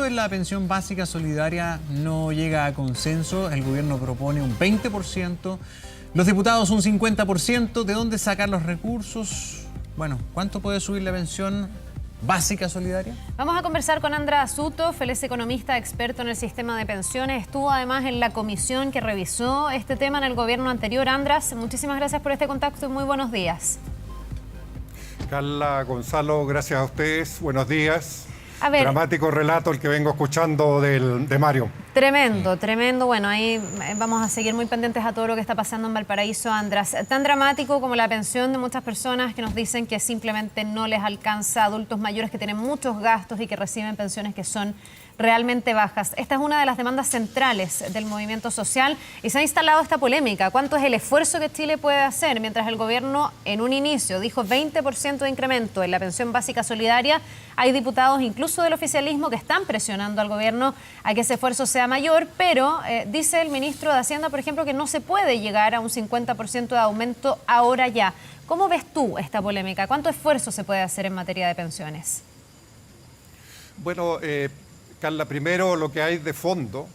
incremento en la pensión básica solidaria no llega a consenso. El gobierno propone un 20%, los diputados un 50%. ¿De dónde sacar los recursos? Bueno, ¿cuánto puede subir la pensión básica solidaria? Vamos a conversar con Andra Asuto, él es economista experto en el sistema de pensiones. Estuvo además en la comisión que revisó este tema en el gobierno anterior. Andras, muchísimas gracias por este contacto y muy buenos días. Carla, Gonzalo, gracias a ustedes. Buenos días. A ver, dramático relato el que vengo escuchando de Mario. Tremendo, tremendo. Bueno, ahí vamos a seguir muy pendientes a todo lo que está pasando en Valparaíso, Andras. Tan dramático como la pensión de muchas personas que nos dicen que simplemente no les alcanza, adultos mayores que tienen muchos gastos y que reciben pensiones que son realmente bajas. Esta es una de las demandas centrales del movimiento social y se ha instalado esta polémica. ¿Cuánto es el esfuerzo que Chile puede hacer? Mientras el gobierno en un inicio dijo 20% de incremento en la pensión básica solidaria, hay diputados incluso del oficialismo que están presionando al gobierno a que ese esfuerzo sea mayor, pero dice el ministro de Hacienda, por ejemplo, que no se puede llegar a un 50% de aumento ahora ya. ¿Cómo ves tú esta polémica? ¿Cuánto esfuerzo se puede hacer en materia de pensiones? Bueno, Carla, primero lo que hay de fondo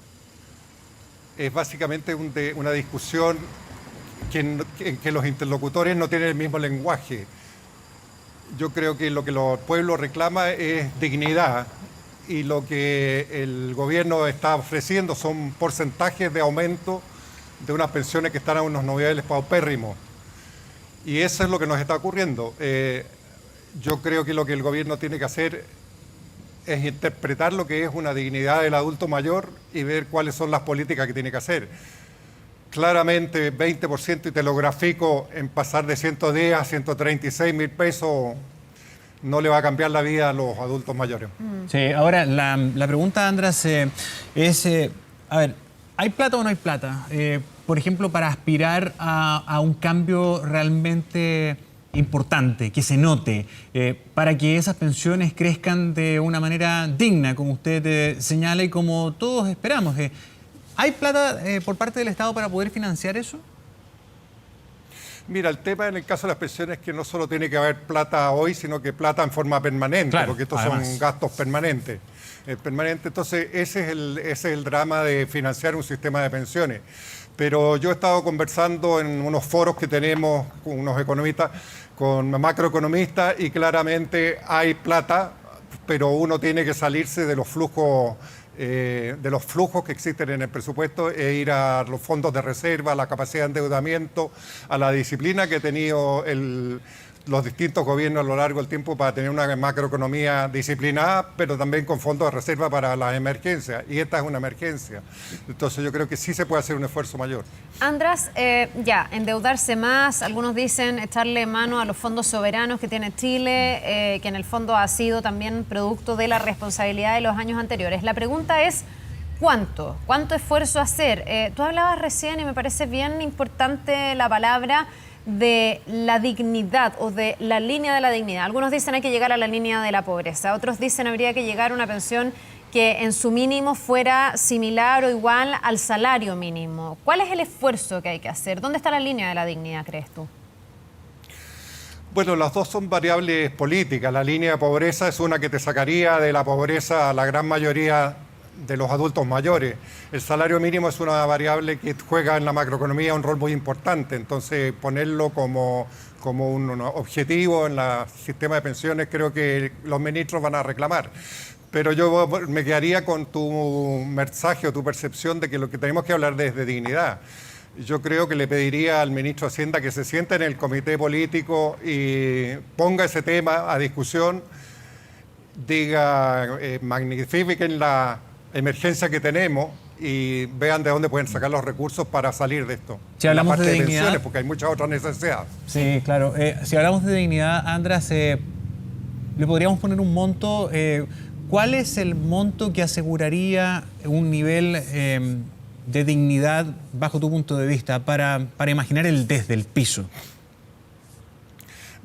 es básicamente una discusión en que los interlocutores no tienen el mismo lenguaje. Yo creo que lo que el pueblo reclama es dignidad y lo que el gobierno está ofreciendo son porcentajes de aumento de unas pensiones que están a unos niveles paupérrimos. Y eso es lo que nos está ocurriendo. Yo creo que lo que el gobierno tiene que hacer es interpretar lo que es una dignidad del adulto mayor y ver cuáles son las políticas que tiene que hacer. Claramente 20%, y te lo grafico, en pasar de 110 a 136 mil pesos no le va a cambiar la vida a los adultos mayores. Sí, ahora la pregunta, Andras, es, a ver, ¿hay plata o no hay plata? Por ejemplo, para aspirar a un cambio realmente importante, que se note, para que esas pensiones crezcan de una manera digna, como usted señala y como todos esperamos. ¿Hay plata por parte del Estado para poder financiar eso? Mira, el tema en el caso de las pensiones es que no solo tiene que haber plata hoy, sino que plata en forma permanente, claro, porque estos son gastos permanentes. Entonces, ese es el drama de financiar un sistema de pensiones. Pero yo he estado conversando en unos foros que tenemos con unos economistas, con macroeconomistas, y claramente hay plata, pero uno tiene que salirse de los flujos que existen en el presupuesto e ir a los fondos de reserva, a la capacidad de endeudamiento, a la disciplina que ha tenido los distintos gobiernos a lo largo del tiempo para tener una macroeconomía disciplinada, pero también con fondos de reserva para las emergencias. Y esta es una emergencia. Entonces yo creo que sí se puede hacer un esfuerzo mayor. Andras, endeudarse más, algunos dicen echarle mano a los fondos soberanos que tiene Chile, que en el fondo ha sido también producto de la responsabilidad de los años anteriores. La pregunta es, ¿cuánto? ¿Cuánto esfuerzo hacer? Tú hablabas recién y me parece bien importante la palabra de la dignidad o de la línea de la dignidad. Algunos dicen hay que llegar a la línea de la pobreza, otros dicen habría que llegar a una pensión que en su mínimo fuera similar o igual al salario mínimo. ¿Cuál es el esfuerzo que hay que hacer? ¿Dónde está la línea de la dignidad, crees tú? Bueno, las dos son variables políticas. La línea de pobreza es una que te sacaría de la pobreza a la gran mayoría de los adultos mayores. El salario mínimo es una variable que juega en la macroeconomía un rol muy importante, entonces ponerlo como un objetivo en el sistema de pensiones creo que los ministros van a reclamar. Pero yo me quedaría con tu mensaje o tu percepción de que lo que tenemos que hablar es de dignidad. Yo creo que le pediría al ministro de Hacienda que se siente en el comité político y ponga ese tema a discusión, diga, magnifiquen la emergencia que tenemos y vean de dónde pueden sacar los recursos para salir de esto. Si hablamos de dignidad, pensiones, porque hay muchas otras necesidades. Sí, claro. Si hablamos de dignidad, Andras, le podríamos poner un monto. ¿Cuál es el monto que aseguraría un nivel de dignidad bajo tu punto de vista para imaginar desde el piso?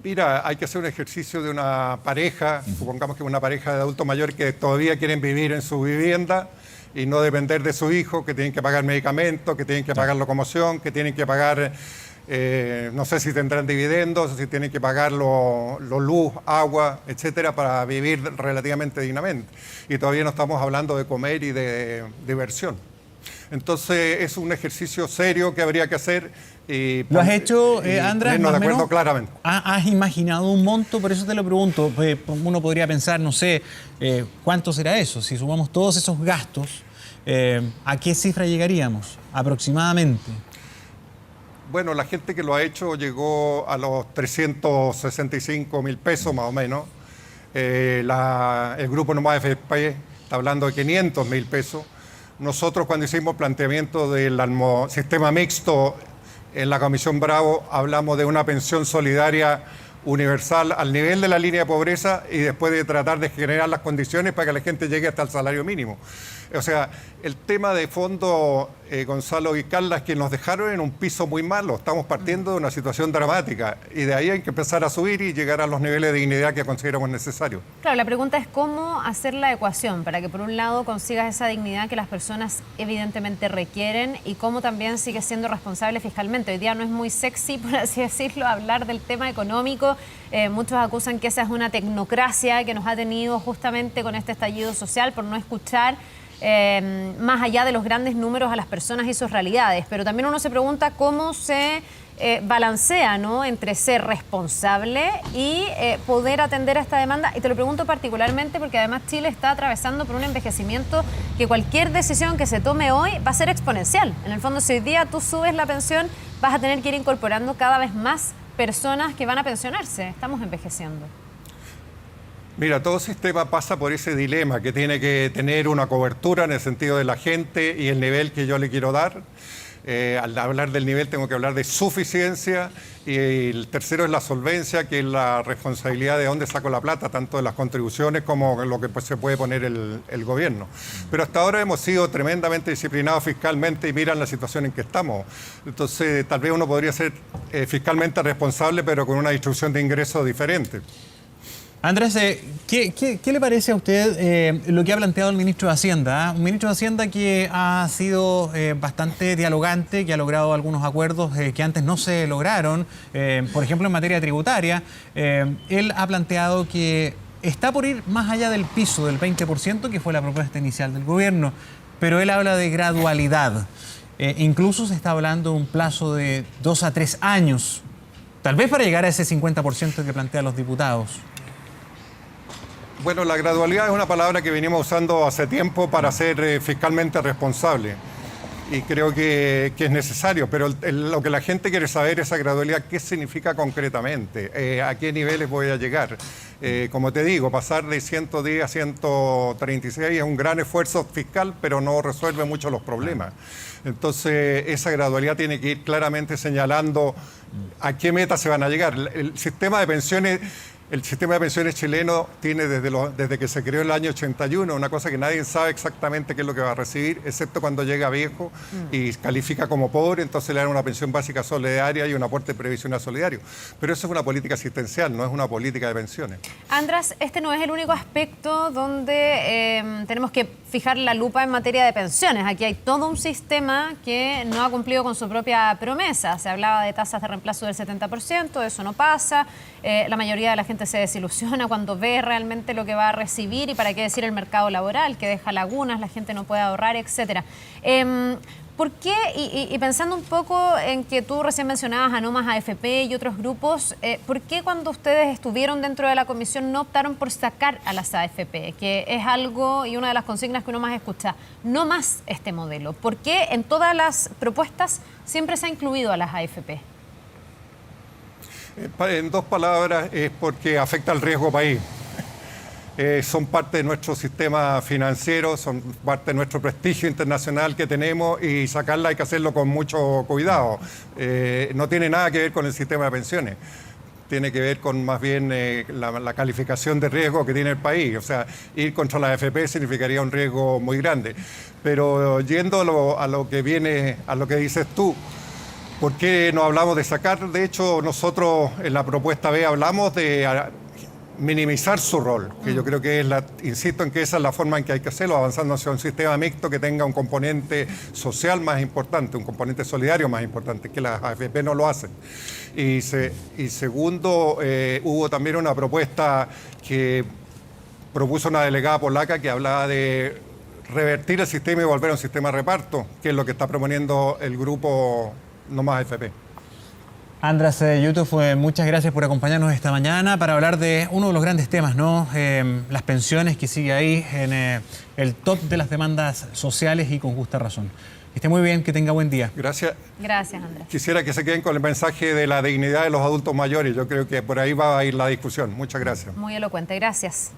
Mira, hay que hacer un ejercicio de una pareja, supongamos que una pareja de adultos mayores que todavía quieren vivir en su vivienda y no depender de su hijo, que tienen que pagar medicamentos, que tienen que pagar locomoción, que tienen que pagar No sé si tendrán dividendos, si tienen que pagar los luz, agua, etcétera, para vivir relativamente dignamente. Y todavía no estamos hablando de comer y de diversión. Entonces es un ejercicio serio que habría que hacer. ¿Lo has hecho, Andrés? No, de acuerdo, claramente. ¿Has imaginado un monto? Por eso te lo pregunto. Uno podría pensar, no sé, ¿cuánto será eso? Si sumamos todos esos gastos, ¿a qué cifra llegaríamos aproximadamente? Bueno, la gente que lo ha hecho llegó a los 365.000 pesos más o menos. El grupo Nomás FP está hablando de 500.000 pesos. Nosotros cuando hicimos planteamiento del sistema mixto en la Comisión Bravo hablamos de una pensión solidaria universal al nivel de la línea de pobreza y después de tratar de generar las condiciones para que la gente llegue hasta el salario mínimo. O sea, el tema de fondo, Gonzalo y Carla, es que nos dejaron en un piso muy malo. Estamos partiendo de una situación dramática y de ahí hay que empezar a subir y llegar a los niveles de dignidad que consideramos necesarios. Claro, la pregunta es cómo hacer la ecuación para que por un lado consigas esa dignidad que las personas evidentemente requieren y cómo también sigues siendo responsable fiscalmente. Hoy día no es muy sexy, por así decirlo, hablar del tema económico. Muchos acusan que esa es una tecnocracia que nos ha tenido justamente con este estallido social por no escuchar más allá de los grandes números a las personas y sus realidades. Pero también uno se pregunta cómo se balancea, ¿no?, entre ser responsable y poder atender a esta demanda. Y te lo pregunto particularmente porque además Chile está atravesando por un envejecimiento que cualquier decisión que se tome hoy va a ser exponencial. En el fondo, si hoy día tú subes la pensión, vas a tener que ir incorporando cada vez más personas que van a pensionarse. Estamos envejeciendo. Mira, todo sistema pasa por ese dilema que tiene que tener una cobertura en el sentido de la gente y el nivel que yo le quiero dar. Al hablar del nivel tengo que hablar de suficiencia y el tercero es la solvencia, que es la responsabilidad de dónde saco la plata, tanto de las contribuciones como lo que se puede poner el gobierno. Pero hasta ahora hemos sido tremendamente disciplinados fiscalmente y miran la situación en que estamos. Entonces tal vez uno podría ser fiscalmente responsable pero con una distribución de ingresos diferente. Andrés, ¿qué le parece a usted lo que ha planteado el ministro de Hacienda? Un ministro de Hacienda que ha sido bastante dialogante, que ha logrado algunos acuerdos que antes no se lograron, por ejemplo en materia tributaria. Él ha planteado que está por ir más allá del piso del 20%, que fue la propuesta inicial del gobierno, pero él habla de gradualidad. Incluso se está hablando de un plazo de 2 a 3 años, tal vez para llegar a ese 50% que plantean los diputados. Bueno, la gradualidad es una palabra que venimos usando hace tiempo para ser fiscalmente responsable y creo que es necesario, pero lo que la gente quiere saber es esa gradualidad, ¿qué significa concretamente? ¿A qué niveles voy a llegar? Como te digo, pasar de 110 a 136 es un gran esfuerzo fiscal, pero no resuelve mucho los problemas. Entonces, esa gradualidad tiene que ir claramente señalando a qué metas se van a llegar. El sistema de pensiones chileno tiene desde que se creó en el año 81 una cosa que nadie sabe exactamente qué es lo que va a recibir, excepto cuando llega viejo y califica como pobre, entonces le dan una pensión básica solidaria y un aporte previsional solidario. Pero eso es una política asistencial, no es una política de pensiones. Andrés, este no es el único aspecto donde tenemos que fijar la lupa en materia de pensiones. Aquí hay todo un sistema que no ha cumplido con su propia promesa. Se hablaba de tasas de reemplazo del 70%, eso no pasa. La mayoría de la gente se desilusiona cuando ve realmente lo que va a recibir y para qué decir el mercado laboral, que deja lagunas, la gente no puede ahorrar, etcétera. ¿Por qué? Y pensando un poco en que tú recién mencionabas a Nomás AFP y otros grupos, ¿por qué cuando ustedes estuvieron dentro de la comisión no optaron por sacar a las AFP? Que es algo y una de las consignas que uno más escucha, no más este modelo. ¿Por qué en todas las propuestas siempre se ha incluido a las AFP? En dos palabras, es porque afecta al riesgo país. Son parte de nuestro sistema financiero, son parte de nuestro prestigio internacional que tenemos y sacarla hay que hacerlo con mucho cuidado. No tiene nada que ver con el sistema de pensiones, tiene que ver con más bien la calificación de riesgo que tiene el país. O sea, ir contra la AFP significaría un riesgo muy grande. Pero yendo a lo que viene, a lo que dices tú, ¿por qué no hablamos de sacar? De hecho, nosotros en la propuesta B hablamos de minimizar su rol, que yo creo que insisto en que esa es la forma en que hay que hacerlo, avanzando hacia un sistema mixto que tenga un componente social más importante, un componente solidario más importante, que las AFP no lo hacen. Y segundo, hubo también una propuesta que propuso una delegada polaca que hablaba de revertir el sistema y volver a un sistema de reparto, que es lo que está proponiendo el grupo No Más AFP. András Yutov, muchas gracias por acompañarnos esta mañana para hablar de uno de los grandes temas, ¿no? Las pensiones, que sigue ahí en el top de las demandas sociales y con justa razón. Que esté muy bien, que tenga buen día. Gracias. Gracias, Andrés. Quisiera que se queden con el mensaje de la dignidad de los adultos mayores. Yo creo que por ahí va a ir la discusión. Muchas gracias. Muy elocuente, gracias.